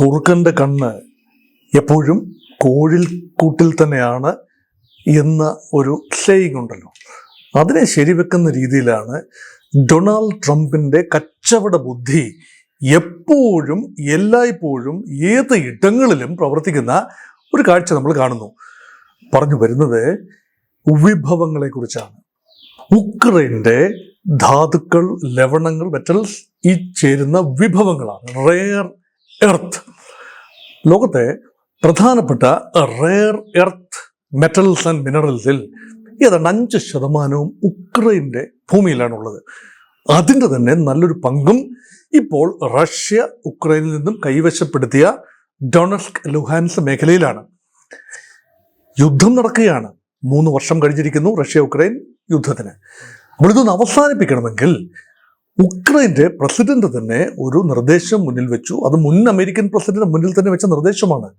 കുറുക്കൻ്റെ കണ്ണ് എപ്പോഴും കോഴിൽ കൂട്ടിൽ തന്നെയാണ് എന്ന ഒരു സേയിങ് ഉണ്ടല്ലോ, അതിനെ ശരിവെക്കുന്ന രീതിയിലാണ് ഡൊണാൾഡ് ട്രംപിൻ്റെ കച്ചവട ബുദ്ധി എപ്പോഴും എല്ലായ്പ്പോഴും ഏത് ഇടങ്ങളിലും പ്രവർത്തിക്കുന്ന ഒരു കാഴ്ച നമ്മൾ കാണുന്നു. പറഞ്ഞു വരുന്നത് വിഭവങ്ങളെക്കുറിച്ചാണ്. ഉക്രൈൻ്റെ ധാതുക്കൾ, ലവണങ്ങൾ, മെറ്റൽസ് ഈ ചേരുന്ന വിഭവങ്ങളാണ് റെയർ എർത്ത്. ലോകത്തെ പ്രധാനപ്പെട്ട റെയർ എർത്ത് മെറ്റൽസ് ആൻഡ് മിനറൽസിൽ ഏതാണ്ട് 5% ഉക്രൈൻ്റെ ഭൂമിയിലാണുള്ളത്. അതിൻ്റെ തന്നെ നല്ലൊരു പങ്കും ഇപ്പോൾ റഷ്യ ഉക്രൈനിൽ നിന്നും കൈവശപ്പെടുത്തിയ ഡൊണസ്ക്, ലുഹാൻസ് മേഖലയിലാണ്. യുദ്ധം നടക്കുകയാണ്. 3 വർഷം കഴിഞ്ഞിരിക്കുന്നു റഷ്യ ഉക്രൈൻ യുദ്ധത്തിന്. അപ്പോൾ ഇതൊന്ന് അവസാനിപ്പിക്കണമെങ്കിൽ ഉക്രൈൻ്റെ പ്രസിഡന്റ് തന്നെ ഒരു നിർദ്ദേശം മുന്നിൽ വെച്ചു. അത് മുൻ അമേരിക്കൻ പ്രസിഡന്റ് മുന്നിൽ തന്നെ വെച്ച നിർദ്ദേശമാണ്.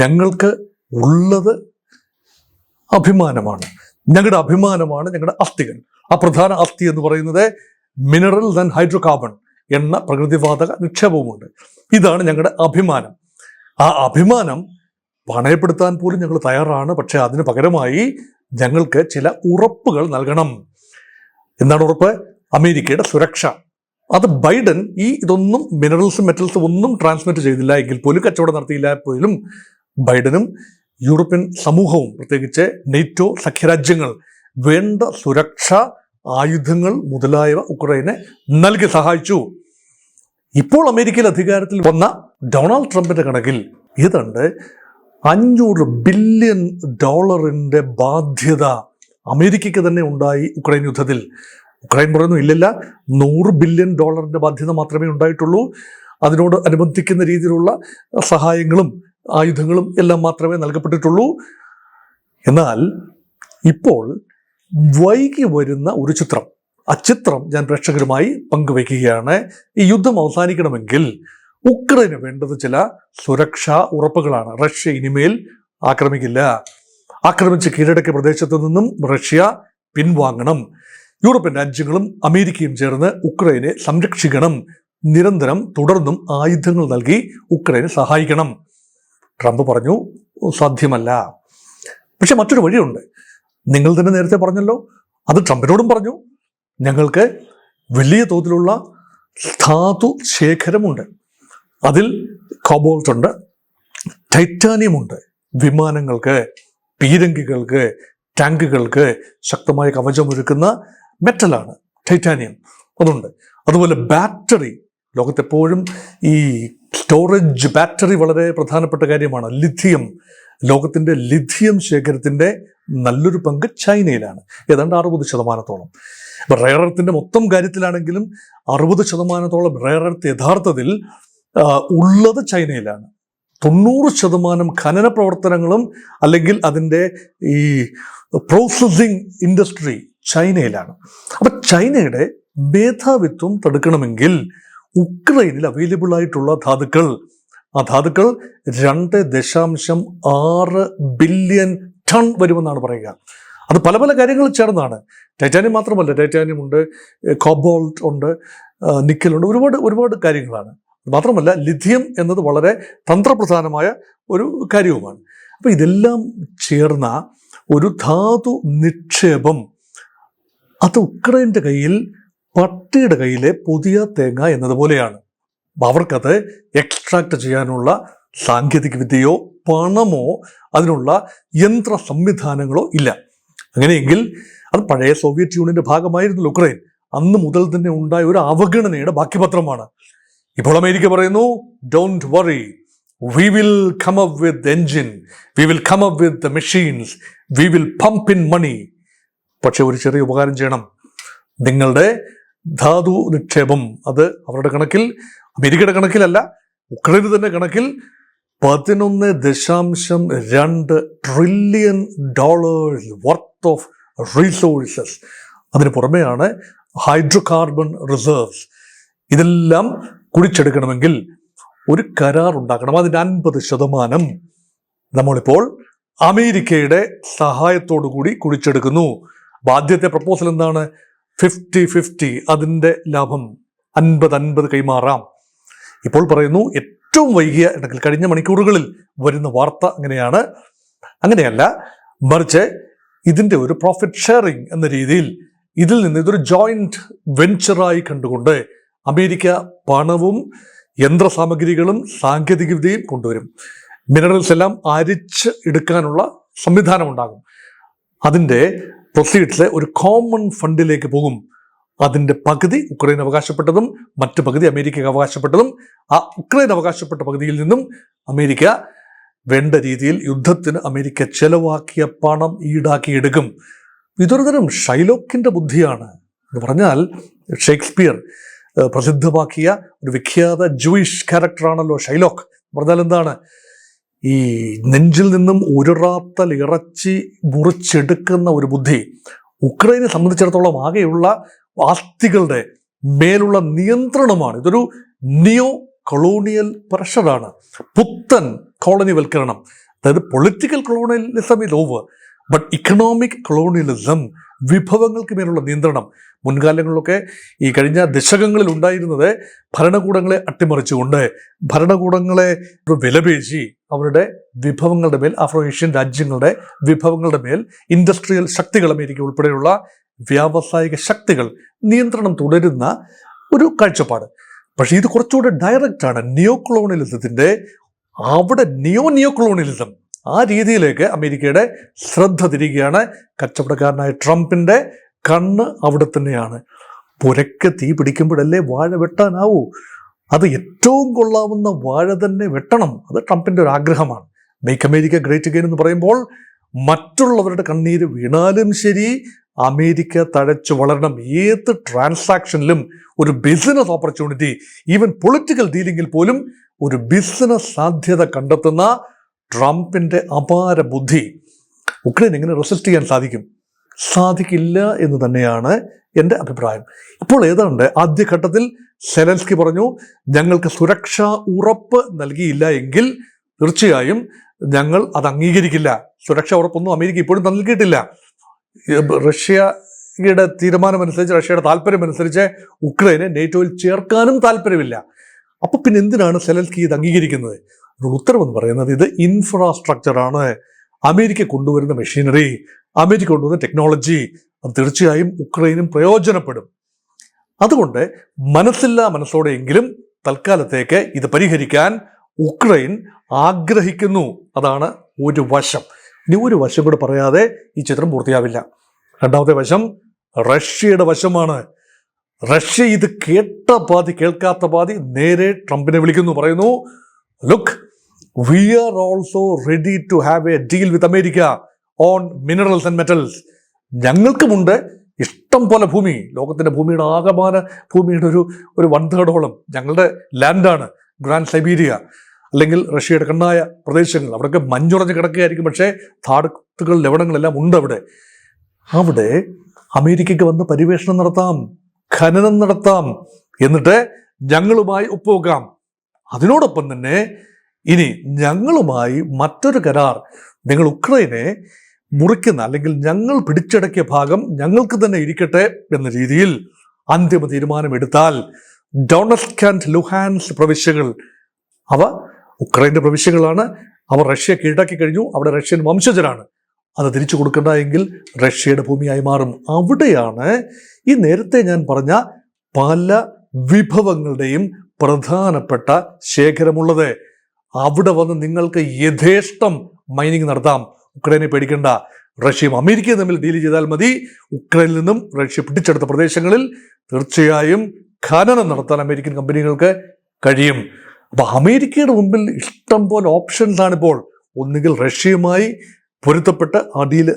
ഞങ്ങൾക്ക് ഉള്ളത് അഭിമാനമാണ്, ഞങ്ങളുടെ അഭിമാനമാണ് ഞങ്ങളുടെ അസ്ഥികൾ. ആ പ്രധാന അസ്ഥി എന്ന് പറയുന്നത് മിനറൽസ് ആൻഡ് ഹൈഡ്രോ കാർബൺ എന്ന പ്രകൃതിവാതക നിക്ഷേപവുമുണ്ട്. ഇതാണ് ഞങ്ങളുടെ അഭിമാനം. ആ അഭിമാനം പണയപ്പെടുത്താൻ പോലും ഞങ്ങൾ തയ്യാറാണ്. പക്ഷെ അതിന് പകരമായി ഞങ്ങൾക്ക് ചില ഉറപ്പുകൾ നൽകണം. എന്താണ് ഉറപ്പ്? അമേരിക്കയുടെ സുരക്ഷ. അത് ബൈഡൻ ഇതൊന്നും മിനറൽസും മെറ്റൽസും ഒന്നും ട്രാൻസ്മിറ്റ് ചെയ്തില്ല എങ്കിൽ പോലും, കച്ചവടം നടത്തിയില്ല പോലും, ബൈഡനും യൂറോപ്യൻ സമൂഹവും പ്രത്യേകിച്ച് നെയ്റ്റോ സഖ്യരാജ്യങ്ങൾ വേണ്ട സുരക്ഷ, ആയുധങ്ങൾ മുതലായവ ഉക്രൈനെ നൽകി സഹായിച്ചു. ഇപ്പോൾ അമേരിക്കയിൽ അധികാരത്തിൽ വന്ന ഡൊണാൾഡ് ട്രംപിന്റെ കണക്കിൽ ഏതാണ്ട് $500 ബില്യൺ ബാധ്യത അമേരിക്കയ്ക്ക് തന്നെ ഉണ്ടായി ഉക്രൈൻ യുദ്ധത്തിൽ. ഉക്രൈൻ പറയുന്നു ഇല്ലില്ല, $100 ബില്യൺ ബാധ്യത മാത്രമേ ഉണ്ടായിട്ടുള്ളൂ. അതിനോട് അനുബന്ധിക്കുന്ന രീതിയിലുള്ള സഹായങ്ങളും ആയുധങ്ങളും എല്ലാം മാത്രമേ നൽകപ്പെട്ടിട്ടുള്ളൂ. എന്നാൽ ഇപ്പോൾ വൈകി വരുന്ന ഒരു ചിത്രം, ആ ചിത്രം ഞാൻ പ്രേക്ഷകരുമായി പങ്കുവയ്ക്കുകയാണ്. ഈ യുദ്ധം അവസാനിക്കണമെങ്കിൽ ഉക്രൈന് വേണ്ടത് ചില സുരക്ഷാ ഉറപ്പുകളാണ്. റഷ്യ ഇനിമേൽ ആക്രമിക്കില്ല. ആക്രമിച്ച് കീഴടക്കിയ പ്രദേശത്തു നിന്നും റഷ്യ പിൻവാങ്ങണം. യൂറോപ്യൻ രാജ്യങ്ങളും അമേരിക്കയും ചേർന്ന് ഉക്രൈനെ സംരക്ഷിക്കണം. നിരന്തരം തുടർന്നും ആയുധങ്ങൾ നൽകി ഉക്രൈനെ സഹായിക്കണം. ട്രംപ് പറഞ്ഞു സാധ്യമല്ല. പക്ഷെ മറ്റൊരു വഴിയുണ്ട്. നിങ്ങൾ തന്നെ നേരത്തെ പറഞ്ഞല്ലോ, അത് ട്രംപിനോടും പറഞ്ഞു. ഞങ്ങൾക്ക് വലിയ തോതിലുള്ള ധാതു ശേഖരമുണ്ട്. അതിൽ കോബോൾട്ട് ഉണ്ട്, ടൈറ്റാനിയം ഉണ്ട്. വിമാനങ്ങൾക്ക്, പീരങ്കികൾക്ക്, ടാങ്കുകൾക്ക് ശക്തമായ കവചമൊരുക്കുന്ന മെറ്റലാണ് ടൈറ്റാനിയം. അതുണ്ട്. അതുപോലെ ബാറ്ററി, ലോകത്തെപ്പോഴും ഈ സ്റ്റോറേജ് ബാറ്ററി വളരെ പ്രധാനപ്പെട്ട കാര്യമാണ്. ലിഥിയം, ലോകത്തിൻ്റെ ലിഥിയം ശേഖരത്തിൻ്റെ നല്ലൊരു പങ്ക് ചൈനയിലാണ്, ഏതാണ്ട് 60%. ഇപ്പം റെയർ എർത്തിൻ്റെ മൊത്തം കാര്യത്തിലാണെങ്കിലും 60% റെയർ എർത്ത് യഥാർത്ഥത്തിൽ ഉള്ളത് ചൈനയിലാണ്. 90% ഖനന പ്രവർത്തനങ്ങളും അല്ലെങ്കിൽ അതിൻ്റെ ഈ പ്രോസസ്സിംഗ് ഇൻഡസ്ട്രി ചൈനയിലാണ്. അപ്പം ചൈനയുടെ മേധാവിത്വം തടുക്കണമെങ്കിൽ ഉക്രൈനിൽ അവൈലബിൾ ആയിട്ടുള്ള ധാതുക്കൾ, ആ ധാതുക്കൾ 2.6 ബില്യൺ ടൺ വരുമെന്നാണ് പറയുക. അത് പല പല കാര്യങ്ങൾ ചേർന്നാണ്. ടൈറ്റാനിയം മാത്രമല്ല, ടൈറ്റാനിയം ഉണ്ട്, കോബോൾട്ട് ഉണ്ട്, നിക്കലുണ്ട്, ഒരുപാട് കാര്യങ്ങളാണ്. മാത്രമല്ല ലിഥിയം എന്നത് വളരെ തന്ത്രപ്രധാനമായ ഒരു കാര്യവുമാണ്. അപ്പോൾ ഇതെല്ലാം ചേർന്ന ഒരു ധാതു നിക്ഷേപം, അത് ഉക്രൈൻ്റെ കയ്യിൽ പട്ടിയുടെ കയ്യിലെ പുതിയ തേങ്ങ എന്നതുപോലെയാണ്. അവർക്കത് എക്സ്ട്രാക്ട് ചെയ്യാനുള്ള സാങ്കേതിക വിദ്യയോ പണമോ അതിനുള്ള യന്ത്ര സംവിധാനങ്ങളോ ഇല്ല. അങ്ങനെയെങ്കിൽ അത് പഴയ സോവിയറ്റ് യൂണിയന്റെ ഭാഗമായിരുന്നല്ലോ ഉക്രൈൻ. അന്ന് മുതൽ തന്നെ ഉണ്ടായ ഒരു അവഗണനയുടെ ബാക്കിപത്രമാണ്. ഇപ്പോൾ അമേരിക്ക പറയുന്നു, don't worry, we will come up with engine, we will come up with machines, we will pump in money. പക്ഷെ ഒരു ചെറിയ ഉപകാരം ചെയ്യണം. നിങ്ങളുടെ ധാതു നിക്ഷേപം അത് അവരുടെ കണക്കിൽ, അമേരിക്കയുടെ കണക്കിലല്ല, ഉക്രൈന് തന്നെ കണക്കിൽ $11.2 ട്രില്യൺ വർത്ത് ഓഫ് റിസോഴ്സസ്. അതിന് പുറമെയാണ് ഹൈഡ്രോ കാർബൺ റിസർവ്സ്. ഇതെല്ലാം കുടിച്ചെടുക്കണമെങ്കിൽ ഒരു കരാർ ഉണ്ടാക്കണം. അതിൻ്റെ 50% നമ്മളിപ്പോൾ അമേരിക്കയുടെ സഹായത്തോടു കൂടി കുടിച്ചെടുക്കുന്നു. ആദ്യത്തെ പ്രപ്പോസൽ എന്താണ്? 50-50, അതിൻ്റെ ലാഭം 50-50 കൈമാറാം. ഇപ്പോൾ പറയുന്നു ഏറ്റവും വൈകിയ അല്ലെങ്കിൽ കഴിഞ്ഞ മണിക്കൂറുകളിൽ വരുന്ന വാർത്ത അങ്ങനെയല്ല, മറിച്ച് ഇതിൻ്റെ ഒരു പ്രോഫിറ്റ് ഷെയറിംഗ് എന്ന രീതിയിൽ ഇതിൽ നിന്ന് ഇതൊരു ജോയിന്റ് വെഞ്ചറായി കണ്ടുകൊണ്ട് അമേരിക്ക പണവും യന്ത്രസാമഗ്രികളും സാങ്കേതികവിദ്യയും കൊണ്ടുവരും. മിനറൽസ് എല്ലാം അരിച്ച് എടുക്കാനുള്ള സംവിധാനം ഉണ്ടാകും. അതിൻ്റെ പ്രൊസീഡ്സ് ഒരു കോമൺ ഫണ്ടിലേക്ക് പോകും. അതിൻ്റെ പകുതി ഉക്രൈൻ അവകാശപ്പെട്ടതും മറ്റു പകുതി അമേരിക്കയ്ക്ക് അവകാശപ്പെട്ടതും, ആ ഉക്രൈൻ അവകാശപ്പെട്ട പകുതിയിൽ നിന്നും അമേരിക്ക വേണ്ട രീതിയിൽ യുദ്ധത്തിന് അമേരിക്ക ചെലവാക്കിയ പണം ഈടാക്കിയെടുക്കും. ഇതൊരു തരം ഷൈലോക്കിൻ്റെ ബുദ്ധിയാണ് എന്ന് പറഞ്ഞാൽ, ഷേക്സ്പിയർ പ്രസിദ്ധമാക്കിയ ഒരു വിഖ്യാത ജൂയിഷ് ക്യാരക്ടറാണല്ലോ ഷൈലോക്ക്. പറഞ്ഞാൽ എന്താണ്? ഈ നെഞ്ചിൽ നിന്നും ഒരു റാത്തൽ ഇറച്ചി മുറിച്ചെടുക്കുന്ന ഒരു ബുദ്ധി. ഉക്രൈനെ സംബന്ധിച്ചിടത്തോളം ആകെയുള്ള ആസ്തികളുടെ മേലുള്ള നിയന്ത്രണമാണ്. ഇതൊരു നിയോ കൊളോണിയൽ പ്രഷറാണ്, പുത്തൻ കോളനിവൽക്കരണം. അതായത് political colonialism is over, but economic colonialism, വിഭവങ്ങൾക്ക് മേലുള്ള നിയന്ത്രണം. മുൻകാലങ്ങളിലൊക്കെ ഈ കഴിഞ്ഞ ദശകങ്ങളിൽ ഉണ്ടായിരുന്നത് ഭരണകൂടങ്ങളെ അട്ടിമറിച്ചുകൊണ്ട് ഭരണകൂടങ്ങളെ വിലപേശി അവരുടെ വിഭവങ്ങളുടെ മേൽ, ആഫ്രോ ഏഷ്യൻ രാജ്യങ്ങളുടെ വിഭവങ്ങളുടെ മേൽ ഇൻഡസ്ട്രിയൽ ശക്തികൾ, അമേരിക്ക ഉൾപ്പെടെയുള്ള വ്യാവസായിക ശക്തികൾ നിയന്ത്രണം തുടരുന്ന ഒരു കാഴ്ചപ്പാട്. പക്ഷേ ഇത് കുറച്ചുകൂടെ ഡയറക്റ്റാണ്. നിയോ കൊളോണിയലിസത്തിൻ്റെ അവിടെ നിയോ കൊളോണിയലിസം ആ രീതിയിലേക്ക് അമേരിക്കയുടെ ശ്രദ്ധ തിരികെയാണ്. കച്ചവടക്കാരനായ ട്രംപിൻ്റെ കണ്ണ് അവിടെ തന്നെയാണ്. പുരക്ക് തീ പിടിക്കുമ്പോഴല്ലേ വാഴ വെട്ടാനാവൂ. അത് ഏറ്റവും കൊള്ളാവുന്ന വാഴ തന്നെ വെട്ടണം. അത് ട്രംപിൻ്റെ ഒരു ആഗ്രഹമാണ്. മേക്ക് അമേരിക്ക ഗ്രേറ്റ് അഗെയിൻ എന്ന് പറയുമ്പോൾ മറ്റുള്ളവരുടെ കണ്ണീര് വീണാലും ശരി, അമേരിക്ക തഴച്ചു വളരണം. ഏത് ട്രാൻസാക്ഷനിലും ഒരു ബിസിനസ് ഓപ്പർച്യൂണിറ്റി, ഈവൻ പൊളിറ്റിക്കൽ ഡീലിംഗിൽ പോലും ഒരു ബിസിനസ് സാധ്യത കണ്ടെത്തുന്ന ട്രംപിൻ്റെ അപാര ബുദ്ധി ഉക്രൈൻ എങ്ങനെ റെസിസ്റ്റ് ചെയ്യാൻ സാധിക്കില്ല എന്ന് തന്നെയാണ് എൻ്റെ അഭിപ്രായം. ഇപ്പോൾ ഏതാണ്ട് ആദ്യഘട്ടത്തിൽ സെലൻസ്കി പറഞ്ഞു, ഞങ്ങൾക്ക് സുരക്ഷാ ഉറപ്പ് നൽകിയില്ല എങ്കിൽ തീർച്ചയായും ഞങ്ങൾ അത് അംഗീകരിക്കില്ല. സുരക്ഷാ ഉറപ്പൊന്നും അമേരിക്ക ഇപ്പോഴും നൽകിയിട്ടില്ല. റഷ്യയുടെ തീരുമാനമനുസരിച്ച്, റഷ്യയുടെ താല്പര്യമനുസരിച്ച് ഉക്രൈനെ നേറ്റോയിൽ ചേർക്കാനും താല്പര്യമില്ല. അപ്പോൾ പിന്നെ എന്തിനാണ് സെലൻസ്കി ഇത് അംഗീകരിക്കുന്നത്? ഒരു ഉത്തരവെന്ന് പറയുന്നത് ഇത് ഇൻഫ്രാസ്ട്രക്ചറാണ്. അമേരിക്ക കൊണ്ടുവരുന്ന മെഷീനറി, അമേരിക്ക കൊണ്ടുവരുന്ന ടെക്നോളജി, അത് തീർച്ചയായും ഉക്രൈനും പ്രയോജനപ്പെടും. അതുകൊണ്ട് മനസ്സോടെയെങ്കിലും തൽക്കാലത്തേക്ക് ഇത് പരിഹരിക്കാൻ ഉക്രൈൻ ആഗ്രഹിക്കുന്നു. അതാണ് ഒരു വശം. ഇനി ഒരു വശം കൂടെ പറയാതെ ഈ ചിത്രം പൂർത്തിയാവില്ല. രണ്ടാമത്തെ വശം റഷ്യയുടെ വശമാണ്. റഷ്യ ഇത് കേട്ട പാതി കേൾക്കാത്ത പാതി നേരെ ട്രംപിനെ വിളിക്കുന്നു, പറയുന്നു, look, we are also ready to have a deal with America on minerals and metals. ഞങ്ങൾക്കുമുണ്ട് ഇഷ്ടം പോലെ ഭൂമി. ലോകത്തിൻ്റെ ഭൂമിയുടെ ആകമാന ഭൂമിയുടെ ഒരു 1/3 ഞങ്ങളുടെ ലാൻഡാണ്. ഗ്രാൻഡ് സൈബീരിയ അല്ലെങ്കിൽ റഷ്യയുടെ കണ്ണായ പ്രദേശങ്ങൾ. അവിടെയൊക്കെ മഞ്ഞുറഞ്ഞ് കിടക്കുകയായിരിക്കും, പക്ഷേ ധാതുക്കൾ, ലവണങ്ങളെല്ലാം ഉണ്ട് അവിടെ. അമേരിക്കയ്ക്ക് വന്ന് പരിവേഷണം നടത്താം, ഖനനം നടത്താം, എന്നിട്ട് ഞങ്ങളുമായി ഒപ്പുവെക്കാം. അതിനോടൊപ്പം തന്നെ ഇനി ഞങ്ങളുമായി മറ്റൊരു കരാർ, നിങ്ങൾ ഉക്രൈനെ മുറിക്കുന്ന അല്ലെങ്കിൽ ഞങ്ങൾ പിടിച്ചടക്കിയ ഭാഗം ഞങ്ങൾക്ക് തന്നെ ഇരിക്കട്ടെ എന്ന രീതിയിൽ അന്തിമ തീരുമാനമെടുത്താൽ ഡൊണസ്ക് ആൻഡ് ലുഹാൻസ് പ്രവിശ്യകൾ, അവ ഉക്രൈൻ്റെ പ്രവിശ്യകളാണ്. അവർ റഷ്യ കീഴടക്കി കഴിഞ്ഞു. അവിടെ റഷ്യൻ വംശജരാണ്. അത് തിരിച്ചു കൊടുക്കണ്ട എങ്കിൽ റഷ്യയുടെ ഭൂമിയായി മാറും. അവിടെയാണ് ഈ നേരത്തെ ഞാൻ പറഞ്ഞ പല വിഭവങ്ങളുടെയും പ്രധാനപ്പെട്ട ശേഖരമുള്ളത്. അവിടെ വന്ന് നിങ്ങൾക്ക് യഥേഷ്ടം മൈനിങ് നടത്താം. ഉക്രൈനെ പേടിക്കേണ്ട. റഷ്യയും അമേരിക്കയും തമ്മിൽ ഡീൽ ചെയ്താൽ മതി. ഉക്രൈനിൽ നിന്നും റഷ്യ പിടിച്ചെടുത്ത പ്രദേശങ്ങളിൽ തീർച്ചയായും ഖനനം നടത്താൻ അമേരിക്കൻ കമ്പനികൾക്ക് കഴിയും. അപ്പൊ അമേരിക്കയുടെ മുമ്പിൽ ഇഷ്ടം പോലെ ഓപ്ഷൻസ് ആണിപ്പോൾ. ഒന്നുകിൽ റഷ്യയുമായി പൊരുത്തപ്പെട്ട് ആ ഡീൽ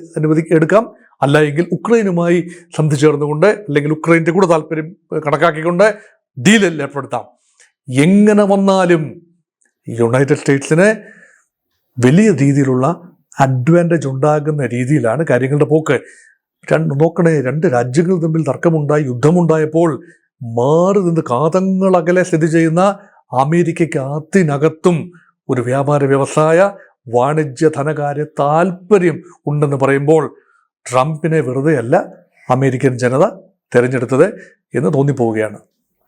എടുക്കാം, അല്ല എങ്കിൽ ഉക്രൈനുമായി സന്ധി ചേർന്നുകൊണ്ട് അല്ലെങ്കിൽ ഉക്രൈൻ്റെ കൂടെ താല്പര്യം കണക്കാക്കിക്കൊണ്ട് ഡീലിൽ ഏർപ്പെടുത്താം. എങ്ങനെ വന്നാലും യുണൈറ്റഡ് സ്റ്റേറ്റ്സിന് വലിയ രീതിയിലുള്ള അഡ്വാൻറ്റേജ് ഉണ്ടാകുന്ന രീതിയിലാണ് കാര്യങ്ങളുടെ പോക്ക്. നോക്കണേ, 2 രാജ്യങ്ങൾ തമ്മിൽ തർക്കമുണ്ടായി, യുദ്ധമുണ്ടായപ്പോൾ മാറി നിന്ന് കാതങ്ങളകലെ സ്ഥിതി ചെയ്യുന്ന അമേരിക്കയ്ക്ക് അതിനകത്തും ഒരു വ്യാപാര വ്യവസായ വാണിജ്യ ധനകാര്യ താല്പര്യം ഉണ്ടെന്ന് പറയുമ്പോൾ ട്രംപിനെ വെറുതെയല്ല അമേരിക്കൻ ജനത തിരഞ്ഞെടുത്തത് എന്ന് തോന്നിപ്പോവുകയാണ്.